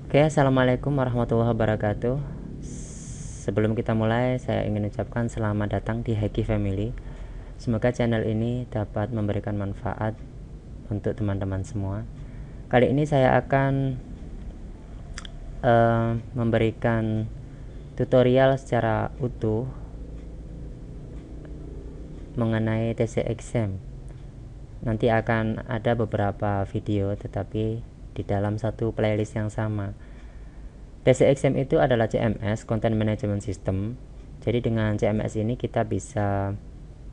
Oke, assalamualaikum warahmatullahi wabarakatuh. Sebelum kita mulai, saya ingin ucapkan selamat datang di Hacky Family. Semoga channel ini dapat memberikan manfaat untuk teman-teman semua. Kali ini saya akan memberikan tutorial secara utuh mengenai TC Exam. Nanti akan ada beberapa video, tetapi di dalam satu playlist yang sama. TCXM itu adalah CMS, Content Management System. Jadi dengan CMS ini kita bisa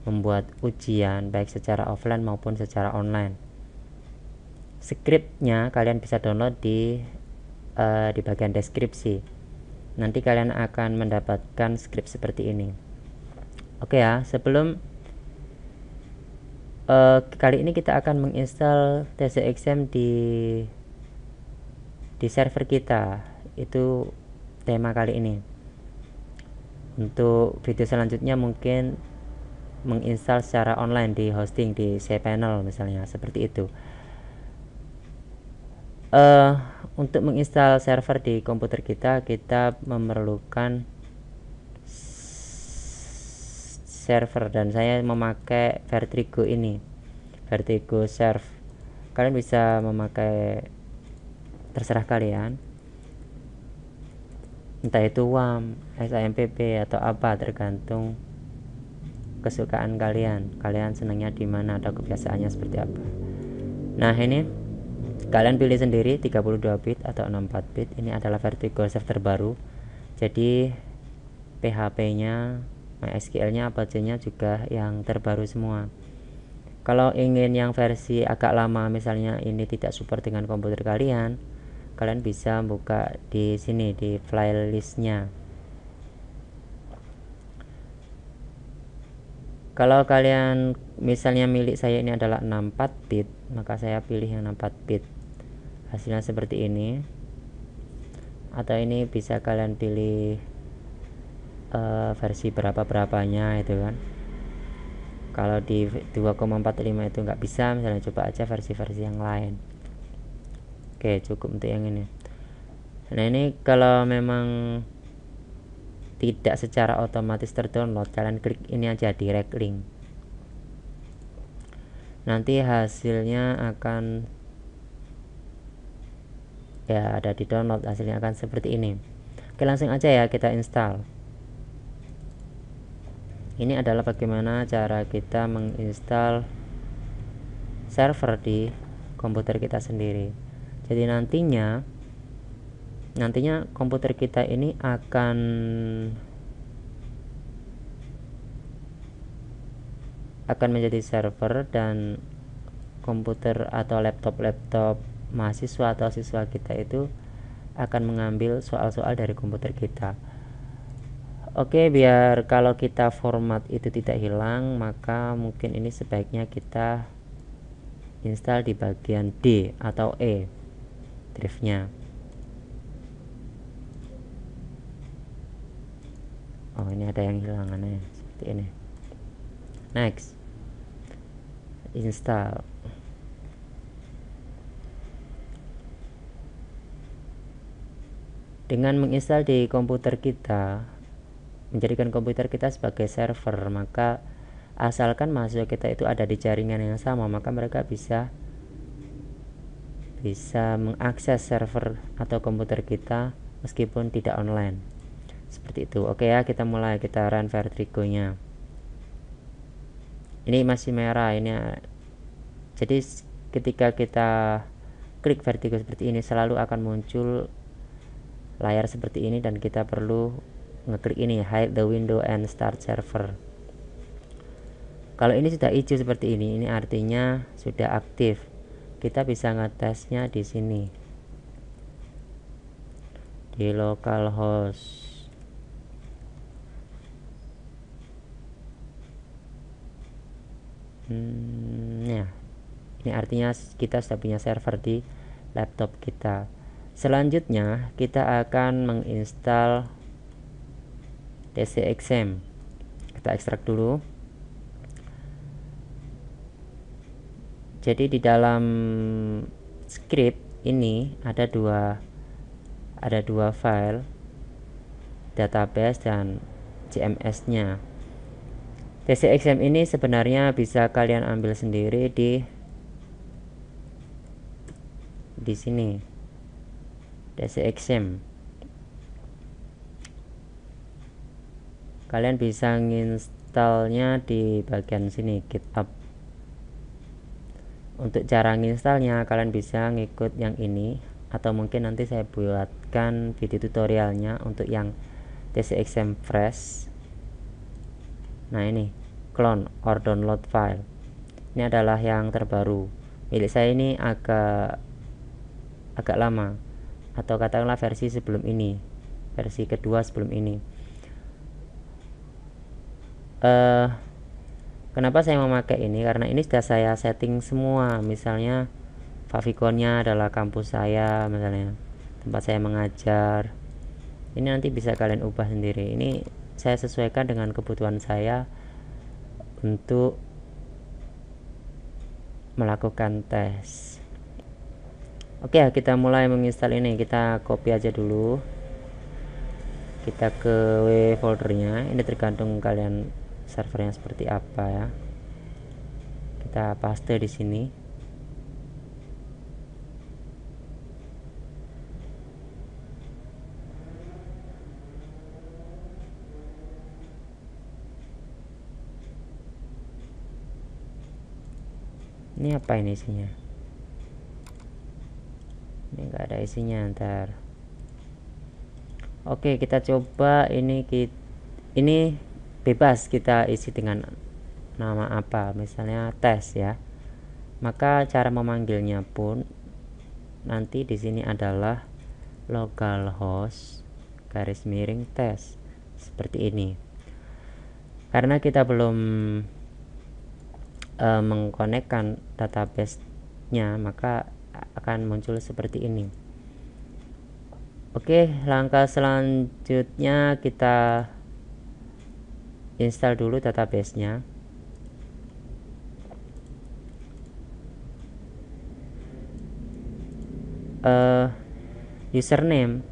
membuat ujian baik secara offline maupun secara online. Skripnya kalian bisa download di bagian deskripsi. Nanti kalian akan mendapatkan skrip seperti ini. Oke ya, sebelum kali ini kita akan menginstal TCXM di server kita. Itu tema kali ini. Untuk video selanjutnya mungkin menginstal secara online di hosting di cPanel misalnya, seperti itu. Untuk menginstal server di komputer kita memerlukan server, dan saya memakai Vertigo ini, Vertigo Serve. Kalian bisa memakai, terserah kalian, entah itu WAM, SAMPP atau apa, tergantung kesukaan kalian senangnya di mana atau kebiasaannya seperti apa. Nah, ini kalian pilih sendiri 32 bit atau 64 bit. Ini adalah Vertigo Serve terbaru. Jadi PHP-nya, MySQL-nya, Apache-nya juga yang terbaru semua. Kalau ingin yang versi agak lama, misalnya ini tidak support dengan komputer kalian bisa buka di sini di file listnya. Kalau kalian misalnya milik saya ini adalah 64 bit, maka saya pilih yang 64 bit. Hasilnya seperti ini. Atau ini bisa kalian pilih versi berapanya itu kan. Kalau di 2,45 itu nggak bisa, misalnya coba aja versi-versi yang lain. Oke, cukup untuk yang ini. Nah, ini kalau memang tidak secara otomatis terdownload, kalian klik ini aja, direct link. Nanti hasilnya akan ya ada di download, hasilnya akan seperti ini. Oke, langsung aja ya kita install. Ini adalah bagaimana cara kita menginstal server di komputer kita sendiri. Jadi nantinya komputer kita ini akan menjadi server, dan komputer atau laptop mahasiswa atau siswa kita itu akan mengambil soal-soal dari komputer kita. Oke, biar kalau kita format itu tidak hilang, maka mungkin ini sebaiknya kita install di bagian D atau E drive-nya. Oh, ini ada yang hilang aneh seperti ini. Next, install. Dengan menginstal di komputer kita, menjadikan komputer kita sebagai server, maka asalkan mahasiswa kita itu ada di jaringan yang sama, maka mereka bisa mengakses server atau komputer kita meskipun tidak online. Seperti itu. Oke ya, kita mulai, kita run Vertigo nya. Ini masih merah ini. Jadi ketika kita klik Vertigo seperti ini, selalu akan muncul layar seperti ini, dan kita perlu ngeklik ini, hide the window and start server. Kalau ini sudah hijau seperti ini artinya sudah aktif. Kita bisa ngetesnya di sini di localhost. Ya, ini artinya kita sudah punya server di laptop kita. Selanjutnya kita akan menginstal TCXM. Kita ekstrak dulu. Jadi di dalam script ini ada dua ada 2 file, database dan CMS nya. TCXM ini sebenarnya bisa kalian ambil sendiri di sini, TCXM. Kalian bisa nginstalnya di bagian sini, GitHub. Untuk cara nginstalnya kalian bisa ngikut yang ini, atau mungkin nanti saya buatkan video tutorialnya untuk yang TCXM Fresh. Nah, ini clone or download file. Ini adalah yang terbaru. Milik saya ini agak lama, atau katakanlah versi sebelum ini, versi kedua sebelum ini. Kenapa saya memakai ini? Karena ini sudah saya setting semua. Misalnya favicon-nya adalah kampus saya, misalnya tempat saya mengajar. Ini nanti bisa kalian ubah sendiri. Ini saya sesuaikan dengan kebutuhan saya untuk melakukan tes. Oke, kita mulai menginstal ini. Kita copy aja dulu. Kita ke W foldernya. Ini tergantung kalian servernya seperti apa ya. Kita paste di sini. Ini apa ini isinya? Ini enggak ada isinya, ntar. Oke, kita coba ini bebas kita isi dengan nama apa, misalnya tes ya. Maka cara memanggilnya pun nanti di sini adalah localhost /tes seperti ini. Karena kita belum mengkonekkan database-nya, maka akan muncul seperti ini. Oke, langkah selanjutnya kita install dulu database-nya. Username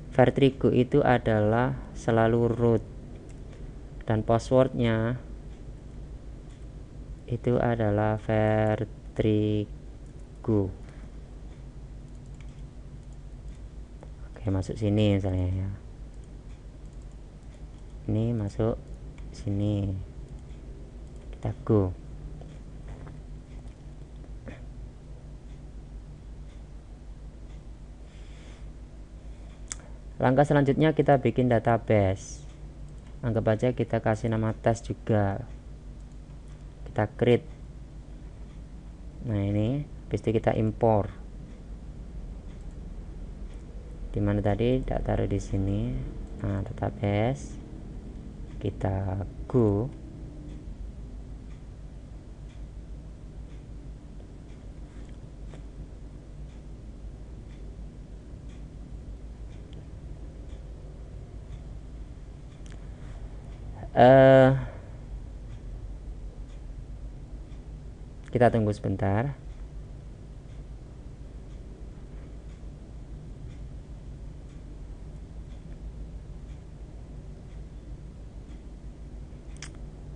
Vertrigo itu adalah selalu root, dan passwordnya itu adalah Vertrigo. Oke, masuk sini misalnya ya. Ini masuk sini, kita go. Langkah selanjutnya kita bikin database. Anggap aja kita kasih nama tes juga. Kita create. Nah, ini habis itu kita import. Dimana tadi tidak taruh di sini. Nah, database. Kita go. Kita tunggu sebentar.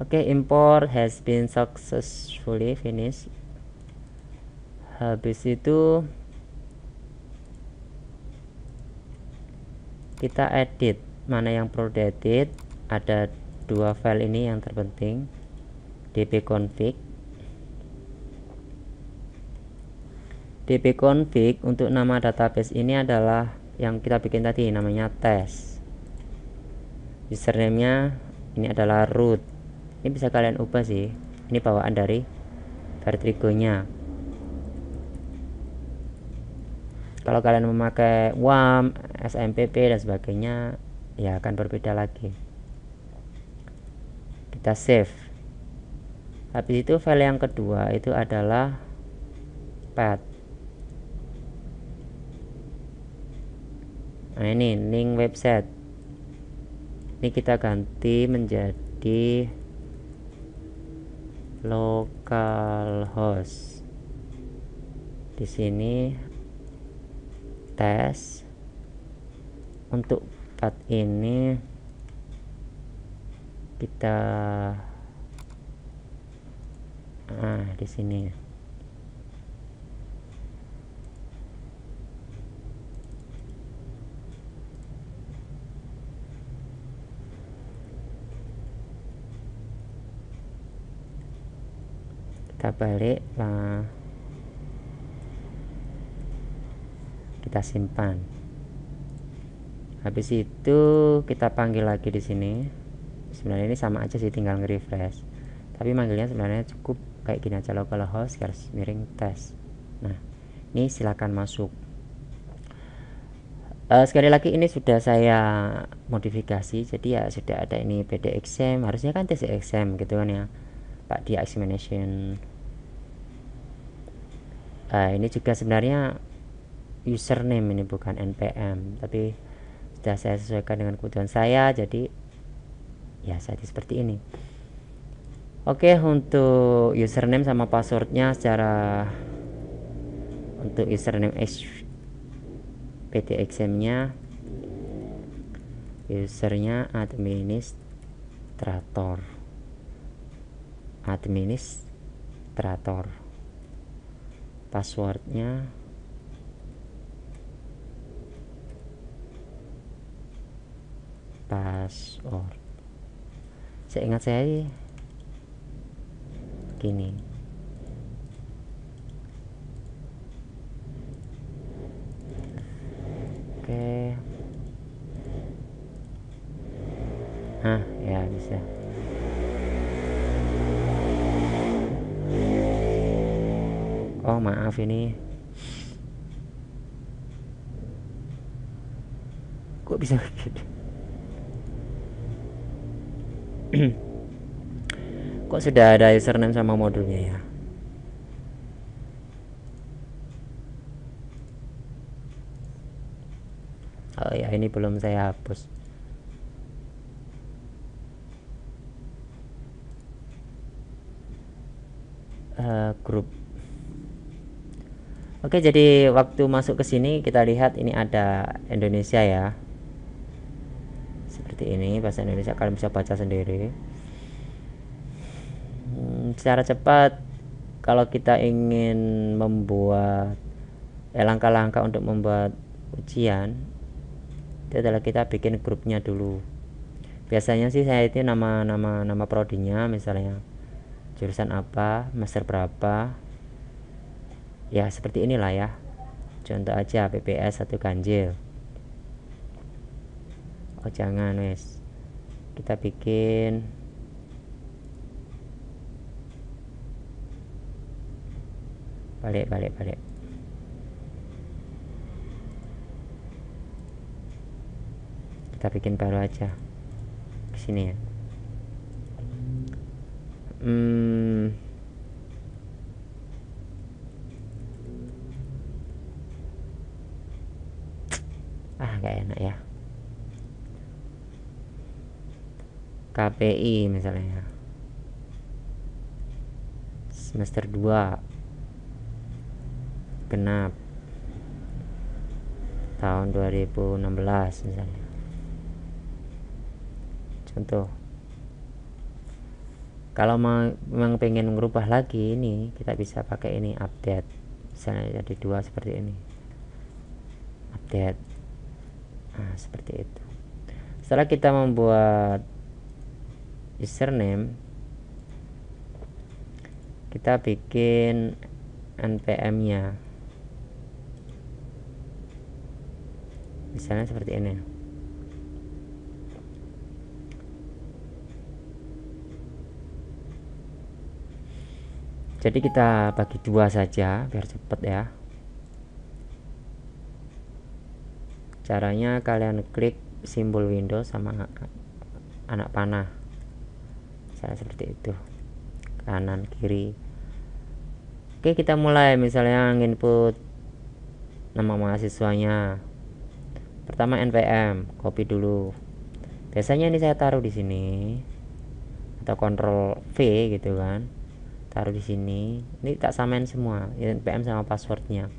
Oke, import has been successfully finished. Habis itu kita edit. Mana yang perlu diedit? Ada 2 file ini yang terpenting. dbconfig. dbconfig untuk nama database ini adalah yang kita bikin tadi, namanya tes. Username-nya ini adalah root. Ini bisa kalian ubah sih. Ini bawaan dari Vertrigo-nya. Kalau kalian memakai WAM, SMPP dan sebagainya, ya akan berbeda lagi. Kita save. Habis itu file yang kedua itu adalah path. Nah, ini link website. Ini kita ganti menjadi localhost. Di sini tes. Untuk part ini kita di sini kita balik, kita simpan. Habis itu kita panggil lagi di sini. Sebenarnya ini sama aja sih, tinggal nge-refresh, tapi manggilnya sebenarnya cukup kayak gini aja, localhost garis miring tes. Nah, ini silakan masuk. Sekali lagi ini sudah saya modifikasi, jadi ya sudah ada ini PD exam, harusnya kan tes exam gitu kan ya Pak, dia examination. Ini juga sebenarnya username, ini bukan npm, tapi sudah saya sesuaikan dengan kebutuhan saya, jadi ya saya seperti ini. Oke, untuk username sama passwordnya untuk username PD exam-nya, usernya administrator, passwordnya saya ingat saya gini. Oke, ya bisa. Oh maaf, ini kok bisa gitu. Kok sudah ada username sama modulnya ya. Oh ya, ini belum saya hapus. Grup. Oke, jadi waktu masuk ke sini kita lihat ini ada Indonesia ya. Seperti ini bahasa Indonesia, kalian bisa baca sendiri. Secara cepat, kalau kita ingin membuat langkah-langkah untuk membuat ujian, itu adalah kita bikin grupnya dulu. Biasanya sih saya itu nama prodinya, misalnya jurusan apa, master berapa, ya seperti inilah ya. Contoh aja PPS 1 ganjil. Oh jangan, wes kita bikin balik. Kita bikin baru aja di sini ya. Gak enak ya. KPI misalnya semester 2 genap tahun 2016 misalnya, contoh. Kalau memang pengen merubah lagi, ini kita bisa pakai ini update, misalnya jadi 2 seperti ini, update. Nah seperti itu. Setelah kita membuat username, kita bikin npm nya, misalnya seperti ini. Jadi kita bagi 2 saja biar cepet ya. Caranya kalian klik simbol Windows sama anak panah, misalnya seperti itu, kanan kiri. Oke, kita mulai. Misalnya input nama mahasiswanya, pertama npm, copy dulu. Biasanya ini saya taruh di sini atau Ctrl V gitu kan, taruh di sini. Ini tak samain semua npm sama passwordnya.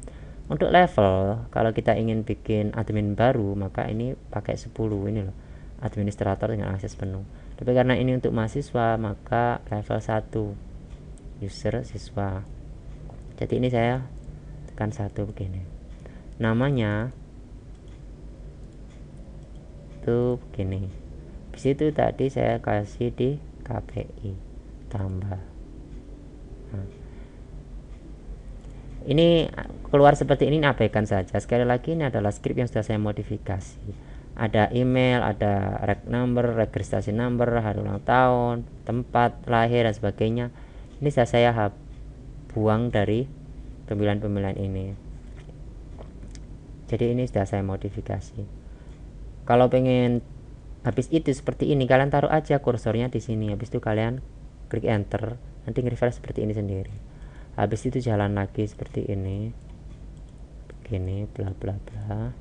Untuk level, kalau kita ingin bikin admin baru, maka ini pakai 10 ini loh, administrator dengan akses penuh. Tapi karena ini untuk mahasiswa, maka level 1, user siswa. Jadi ini saya tekan 1 begini. Namanya tuh begini. Di situ tadi saya kasih di KPI tambah. Nah, ini keluar seperti ini, abaikan saja. Sekali lagi, ini adalah script yang sudah saya modifikasi. Ada email, ada reg number, registrasi number, hari ulang tahun, tempat lahir dan sebagainya. Ini sudah saya buang dari pemilihan-pemilihan ini. Jadi ini sudah saya modifikasi. Kalau pengen habis itu seperti ini, kalian taruh aja kursornya di sini. Habis itu kalian klik enter, nanti nge-refresh seperti ini sendiri. Habis itu jalan lagi seperti ini, begini, bla bla bla.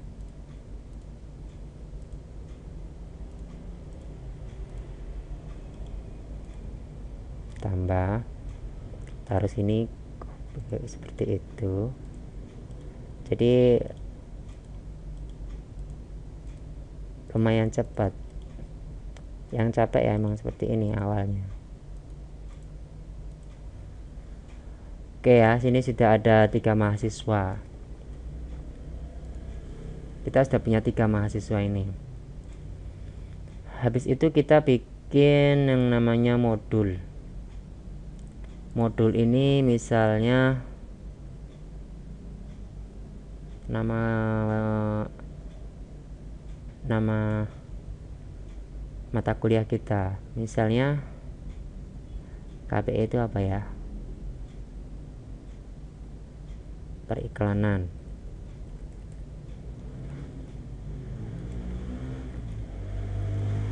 Tambah, taruh sini seperti itu. Jadi lumayan cepat. Yang capek ya emang seperti ini awalnya. Oke ya, sini sudah ada 3 mahasiswa. Kita sudah punya 3 mahasiswa ini. Habis itu kita bikin yang namanya modul. Modul ini misalnya nama mata kuliah kita, misalnya KPI itu apa ya, periklanan.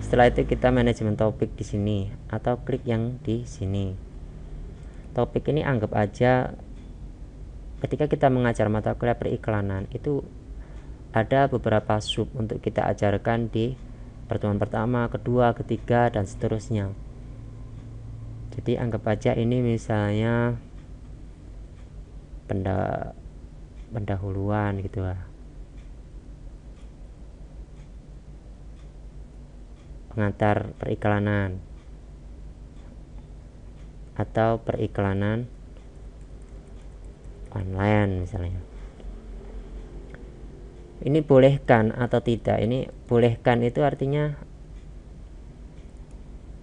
Setelah itu kita manajemen topik di sini atau klik yang di sini. Topik ini anggap aja ketika kita mengajar mata kuliah periklanan itu ada beberapa sub untuk kita ajarkan di pertemuan pertama, kedua, ketiga, dan seterusnya. Jadi anggap aja ini misalnya pendahuluan gitu lah, pengantar periklanan atau periklanan online misalnya. Ini bolehkan atau tidak? Ini bolehkan itu artinya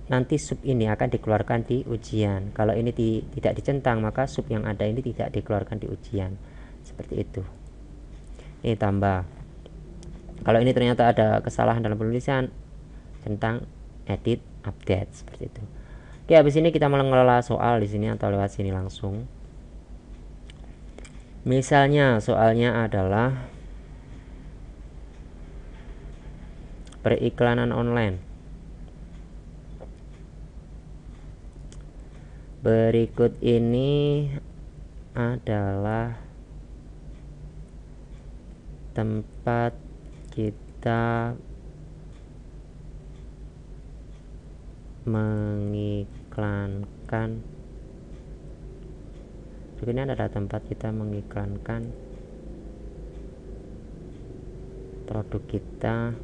nanti sub ini akan dikeluarkan di ujian. Kalau ini tidak dicentang, maka sub yang ada ini tidak dikeluarkan di ujian. Seperti itu. Ini tambah. Kalau ini ternyata ada kesalahan dalam penulisan, centang, edit, update, seperti itu. Oke, habis ini kita mengelola soal di sini atau lewat sini langsung. Misalnya soalnya adalah periklanan online. Berikut ini adalah tempat kita mengiklankan. Ini adalah tempat kita mengiklankan produk kita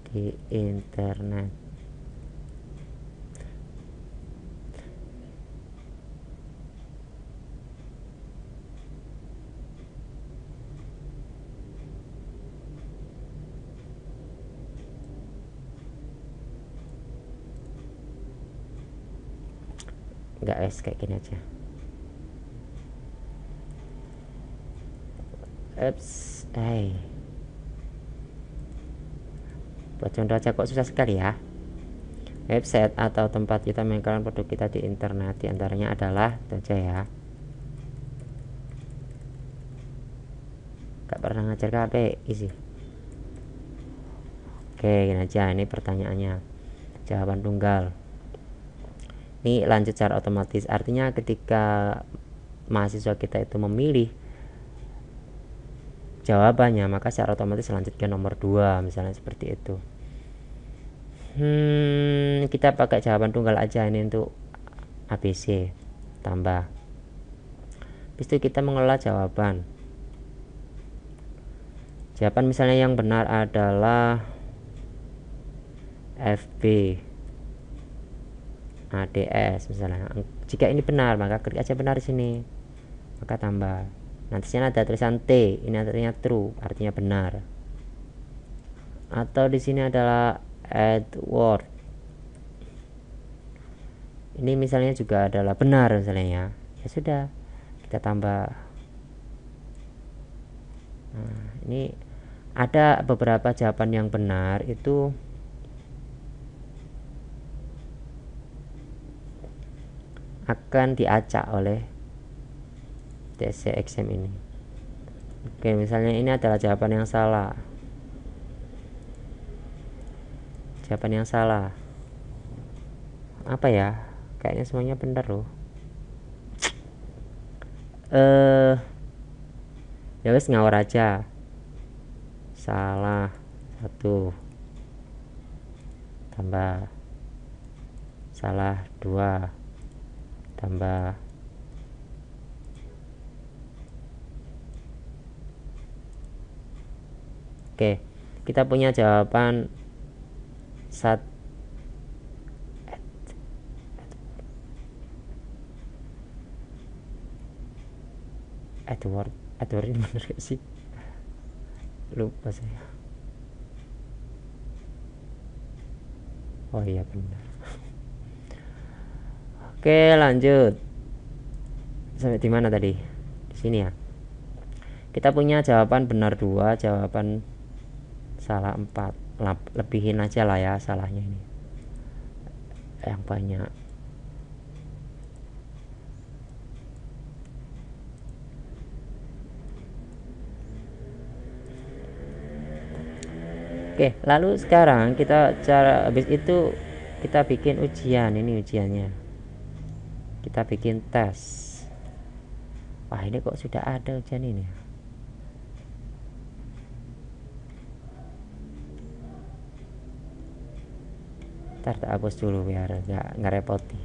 di internet. Enggak, kayak gini aja. Buat contoh aja kok susah sekali ya. Website atau tempat kita mengiklankan produk kita di internet, diantaranya adalah itu aja ya. Gak pernah ngajar KPI sih. Oke, gini aja, ini pertanyaannya, jawaban tunggal. Ini lanjut secara otomatis, artinya ketika mahasiswa kita itu memilih jawabannya, maka secara otomatis lanjut ke nomor 2 misalnya seperti itu. Kita pakai jawaban tunggal aja ini untuk ABC tambah. Habis itu kita mengelola jawaban misalnya yang benar adalah FB ADS misalnya. Jika ini benar maka klik aja benar di sini, maka tambah. Nanti sini ada tulisan T, ini artinya true, artinya benar. Atau di sini adalah Edward, ini misalnya juga adalah benar misalnya ya sudah kita tambah. Nah, ini ada beberapa jawaban yang benar itu akan diacak oleh TCXM ini. Oke, misalnya ini adalah jawaban yang salah. Jawaban yang salah apa ya? Kayaknya semuanya benar loh. Ya wes ngawur aja. Salah 1 tambah salah 2 tambah oke, kita punya jawaban Edward ini bener gak sih? Lupa saya. Oh iya benar. Oke, lanjut. Sampai di mana tadi? Di sini ya. Kita punya jawaban benar 2, jawaban salah 4. Lebihin aja lah ya salahnya ini. Yang banyak. Oke, lalu sekarang kita habis itu kita bikin ujian. Ini ujiannya. Kita bikin tes. Wah, ini kok sudah ada ujian ini. Ntar tak hapus dulu biar nggak repoti.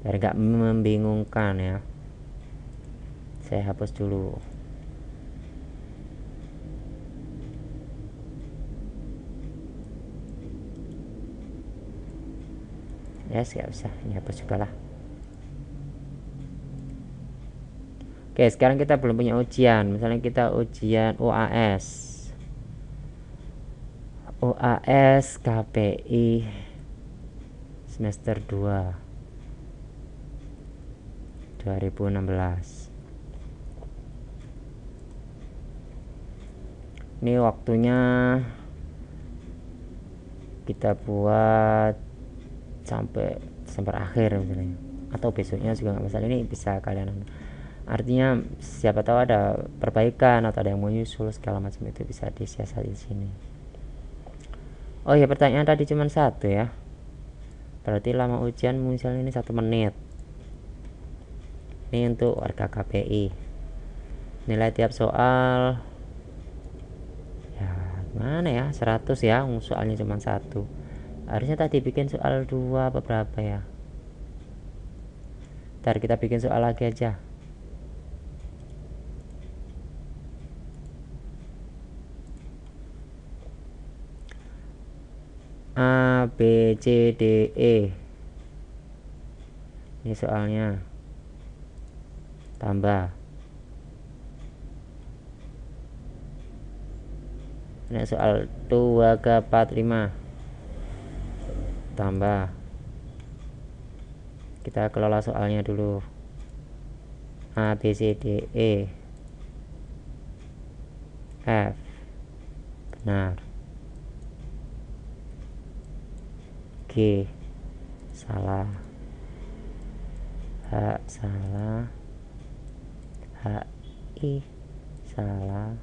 Biar nggak membingungkan ya. Saya hapus dulu. Yes, nggak usah, ini hapus juga lah. Oke, sekarang kita belum punya ujian. Misalnya kita ujian UAS KPI semester 2 2016. Ini waktunya kita buat sampai Desember akhir misalnya, atau besoknya juga nggak masalah. Ini bisa kalian, artinya siapa tahu ada perbaikan atau ada yang mau nyusul segala macam, itu bisa disiasati di sini. Oh ya, pertanyaan tadi cuma 1 ya, berarti lama ujian misalnya ini 1 menit. Ini untuk warga KPI. Nilai tiap soal ya mana ya, 100 ya, soalnya cuma 1. Harusnya tadi bikin soal 2 apa berapa ya. Ntar kita bikin soal lagi aja. A B C D E, ini soalnya tambah. Ini soal 2 ke 4 5 tambah. Kita kelola soalnya dulu. A B C D E F benar, G salah, H salah, H I salah,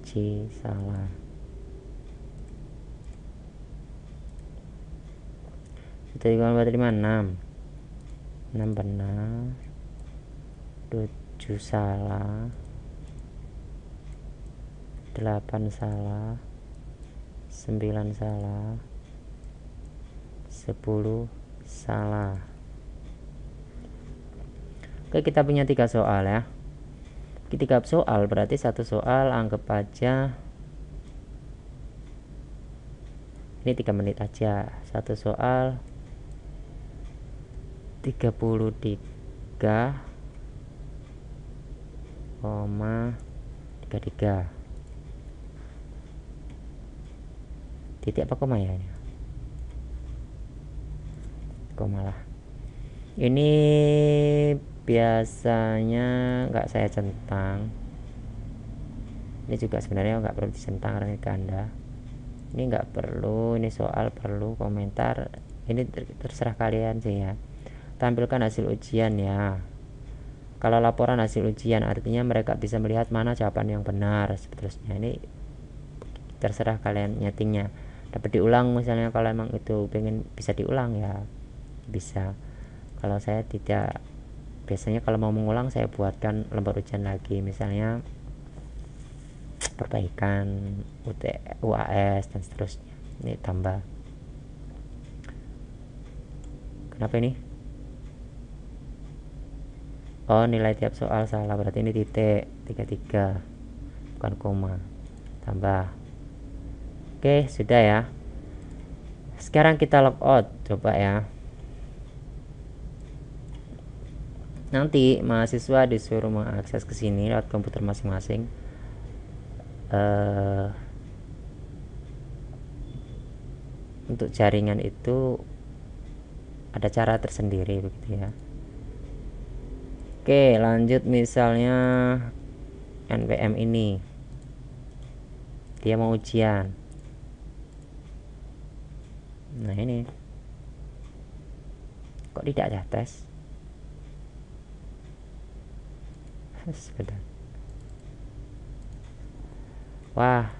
C salah. Kita juga 6 benar, 7 salah, 8 salah, 9 salah, 10 salah. Oke, kita punya 3 soal ya. 3 soal berarti 1 soal anggap aja ini 3 menit aja. 1 soal 33,33 titik apa koma ya? Koma lah. Ini biasanya nggak saya centang. Ini juga sebenarnya nggak perlu dicentang karena ini ganda. Ini nggak perlu, ini soal perlu komentar. Ini terserah kalian sih ya. Tampilkan hasil ujian ya. Kalau laporan hasil ujian artinya mereka bisa melihat mana jawaban yang benar, seterusnya. Ini terserah kalian nyetingnya. Dapat diulang misalnya, kalau emang itu pengen bisa diulang ya bisa. Kalau saya tidak, biasanya kalau mau mengulang saya buatkan lembar ujian lagi, misalnya perbaikan UAS dan seterusnya. Ini tambah. Kenapa ini? Oh, nilai tiap soal salah, berarti ini titik 33 bukan koma. Tambah. Oke, sudah ya. Sekarang kita logout, coba ya. Nanti mahasiswa disuruh mengakses ke sini lewat komputer masing-masing. Untuk jaringan itu ada cara tersendiri begitu ya. Oke, lanjut misalnya NPM ini. Dia mau ujian. Nah ini kok tidak ada tes? Sebentar. Wah,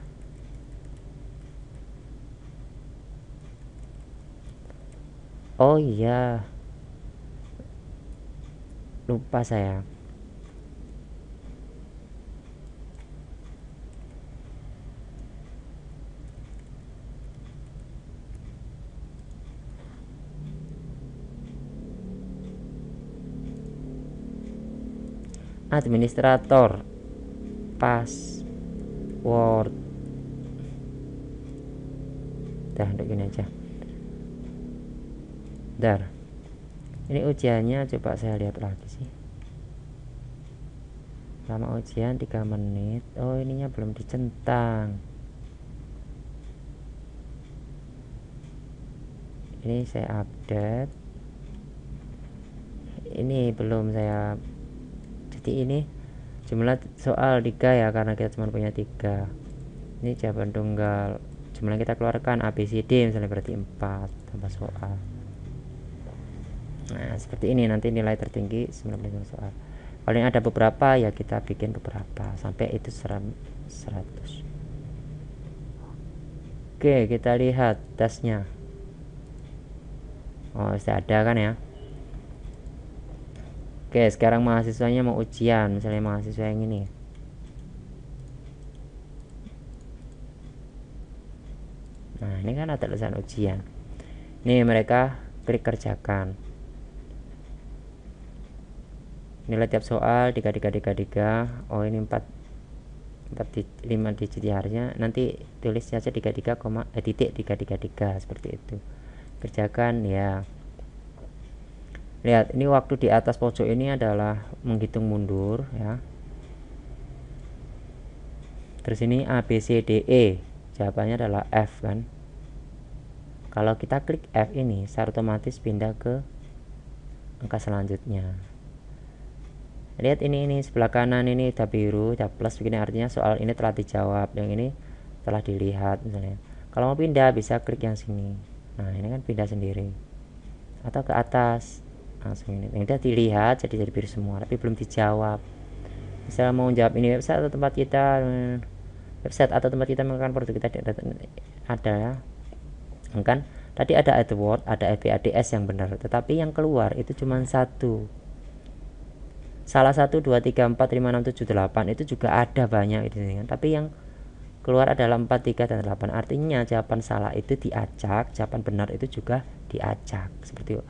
oh iya, lupa saya. Administrator password. Dah, untuk gini aja. Dar. Ini ujiannya coba saya lihat lagi sih. Lama ujian 3 menit. Oh, ininya belum dicentang. Ini saya update. Ini belum saya. Jadi ini jumlah soal 3 ya, karena kita cuma punya 3. Ini jawaban tunggal. Jumlah yang kita keluarkan ABCD misalnya berarti 4 tambah soal. Nah seperti ini, nanti nilai tertinggi 95 soal. Kalau ini ada beberapa ya kita bikin beberapa sampai itu 100. Oke, kita lihat tesnya. Oh, sudah ada kan ya. Oke, sekarang mahasiswanya mau ujian, misalnya mahasiswa yang ini. Nah ini kan ada tulisan ujian. Nih mereka klik kerjakan. Nilai tiap soal 3. Oh ini 5 digit harusnya, nanti tulis saja 33, titik 333 seperti itu. Kerjakan ya. Lihat, ini waktu di atas pojok ini adalah menghitung mundur ya. Terus ini A B C D E, jawabannya adalah F kan. Kalau kita klik F ini, secara otomatis pindah ke angka selanjutnya. Lihat ini sebelah kanan ini udah biru, udah plus begini, artinya soal ini telah dijawab, yang ini telah dilihat misalnya. Kalau mau pindah bisa klik yang sini. Nah ini kan pindah sendiri. Atau ke atas langsung ini. Yang udah dilihat jadi biru semua, tapi belum dijawab. Misalnya mau jawab ini website atau tempat kita menggunakan produk kita ada ya. Kan tadi ada AdWord, ada FBADS yang benar, tetapi yang keluar itu cuma satu. Salah 1, 2, 3, 4, 5, 6, 7, 8 itu juga ada banyak itu kan. Tapi yang keluar adalah 4, 3, dan 8. Artinya jawaban salah itu diacak, jawaban benar itu juga diacak. Seperti itu.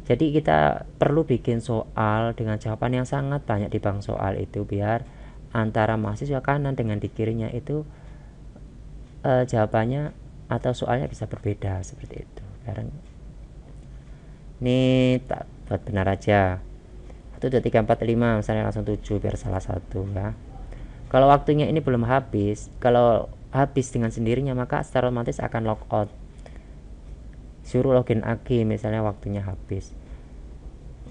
Jadi kita perlu bikin soal dengan jawaban yang sangat banyak di bank soal itu, biar antara mahasiswa kanan dengan di kirinya itu jawabannya atau soalnya bisa berbeda seperti itu. Ini tak buat benar aja. 1, 2, 3, 4, 5 misalnya langsung 7 biar salah satu ya. Kalau waktunya ini belum habis, kalau habis dengan sendirinya maka secara otomatis akan log out. Suruh login lagi misalnya waktunya habis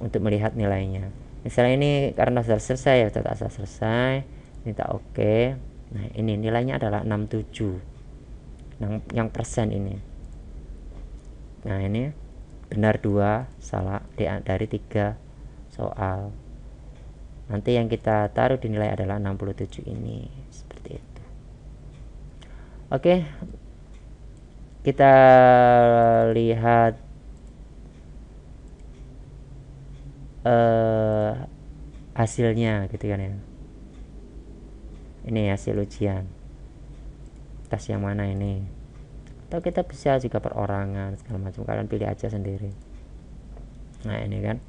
untuk melihat nilainya. Misalnya ini karena sudah selesai ya, sudah selesai, ini tak oke. Nah ini nilainya adalah 67 yang persen ini. Nah ini benar 2, salah dari 3 soal. Nanti yang kita taruh di nilai adalah 67 ini, seperti itu. Oke, kita lihat hasilnya gitu kan ya. Ini hasil ujian tes yang mana ini, atau kita bisa juga perorangan segala macam, kalian pilih aja sendiri. Nah ini kan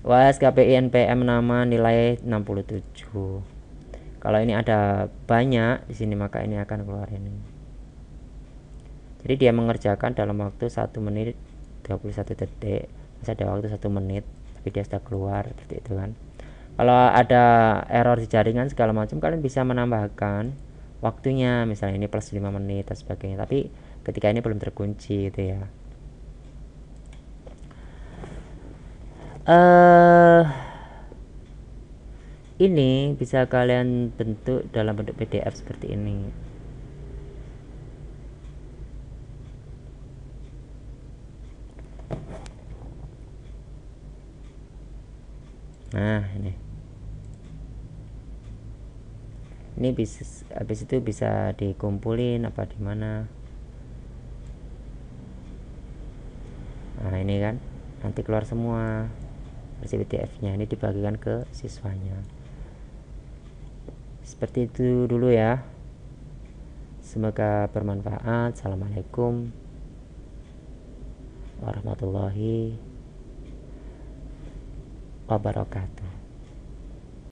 UAS KPI NPM nama nilai 67. Kalau ini ada banyak di sini maka ini akan keluar ini. Jadi dia mengerjakan dalam waktu 1 menit 21 detik, masih ada waktu 1 menit, tapi dia sudah keluar seperti itu kan. Kalau ada error di jaringan segala macam, kalian bisa menambahkan waktunya, misalnya ini plus 5 menit dan sebagainya, tapi ketika ini belum terkunci gitu ya. Ini bisa kalian bentuk dalam bentuk PDF seperti ini. Nah ini bisa, habis itu bisa dikumpulin apa di mana. Nah ini kan nanti keluar semua versi PDF-nya, ini dibagikan ke siswanya. Seperti itu dulu ya. Semoga bermanfaat. Assalamualaikum warahmatullahi wabarakatuh.